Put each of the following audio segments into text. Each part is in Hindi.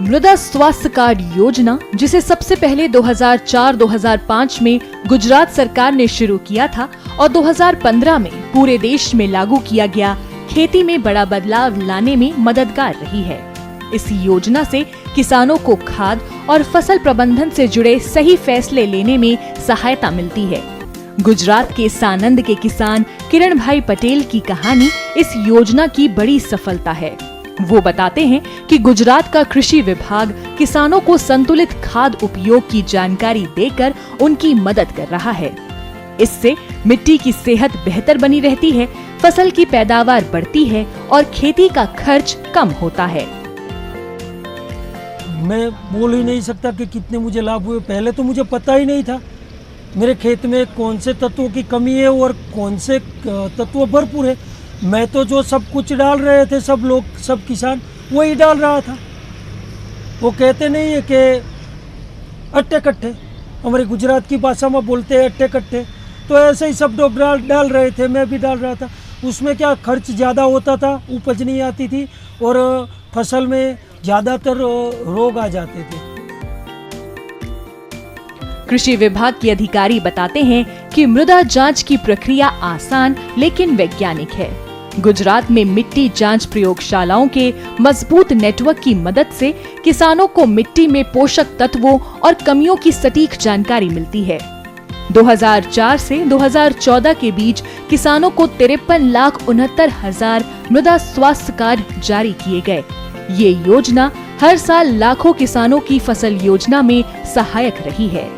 मृदा स्वास्थ्य कार्ड योजना, जिसे सबसे पहले 2004-2005 में गुजरात सरकार ने शुरू किया था और 2015 में पूरे देश में लागू किया गया, खेती में बड़ा बदलाव लाने में मददगार रही है। इस योजना से किसानों को खाद और फसल प्रबंधन से जुड़े सही फैसले लेने में सहायता मिलती है। गुजरात के सानंद के किसान किरण भाई पटेल की कहानी इस योजना की बड़ी सफलता है। वो बताते हैं कि गुजरात का कृषि विभाग किसानों को संतुलित खाद उपयोग की जानकारी देकर उनकी मदद कर रहा है। इससे मिट्टी की सेहत बेहतर बनी रहती है, फसल की पैदावार बढ़ती है और खेती का खर्च कम होता है। मैं बोल ही नहीं सकता कि कितने मुझे लाभ हुए। पहले तो मुझे पता ही नहीं था मेरे खेत में कौन से तत्वों की कमी है और कौन से तत्व भरपूर है। मैं तो जो सब कुछ डाल रहे थे, सब लोग, सब किसान वही डाल रहा था। वो कहते नहीं है कि अट्टे कट्टे, हमारे गुजरात की भाषा में बोलते हैं अट्टे कट्टे, तो ऐसे ही सब लोग डाल रहे थे, मैं भी डाल रहा था। उसमें क्या खर्च ज़्यादा होता था, उपज नहीं आती थी और फसल में ज़्यादातर रोग आ जाते थे। कृषि विभाग के अधिकारी बताते हैं कि मृदा जांच की प्रक्रिया आसान लेकिन वैज्ञानिक है। गुजरात में मिट्टी जांच प्रयोगशालाओं के मजबूत नेटवर्क की मदद से किसानों को मिट्टी में पोषक तत्वों और कमियों की सटीक जानकारी मिलती है। 2004 से 2014 के बीच किसानों को 53,69,000 मृदा स्वास्थ्य कार्ड जारी किए गए। ये योजना हर साल लाखों किसानों की फसल योजना में सहायक रही है।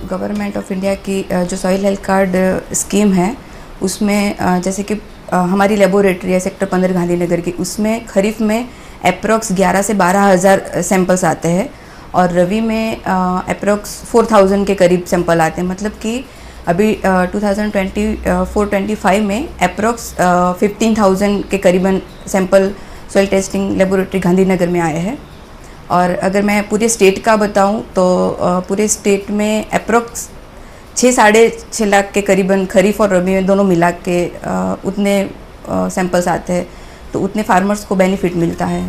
गवर्नमेंट ऑफ इंडिया की जो सॉइल हेल्थ कार्ड स्कीम है, उसमें जैसे कि हमारी लेबोरेटरी है सेक्टर 15 गांधीनगर की, उसमें खरीफ में अप्रोक्स 11 से 12,000 सैंपल्स आते हैं और रबी में अप्रोक्स 4,000 के करीब सैंपल आते हैं। मतलब कि अभी 2024-25 में अप्रोक्स 15,000 के करीबन sample soil testing laboratory Gandhinagar में आए हैं। और अगर मैं पूरे स्टेट का बताऊं तो पूरे स्टेट में अप्रोक्स 6-6.5 लाख के करीबन खरीफ और रबी में दोनों मिला के उतने सैंपल्स आते हैं, तो उतने फार्मर्स को बेनिफिट मिलता है।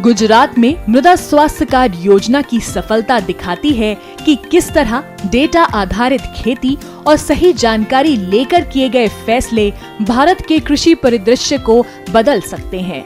गुजरात में मृदा स्वास्थ्य कार्ड योजना की सफलता दिखाती है कि किस तरह डेटा आधारित खेती और सही जानकारी लेकर किए गए फैसले भारत के कृषि परिदृश्य को बदल सकते हैं।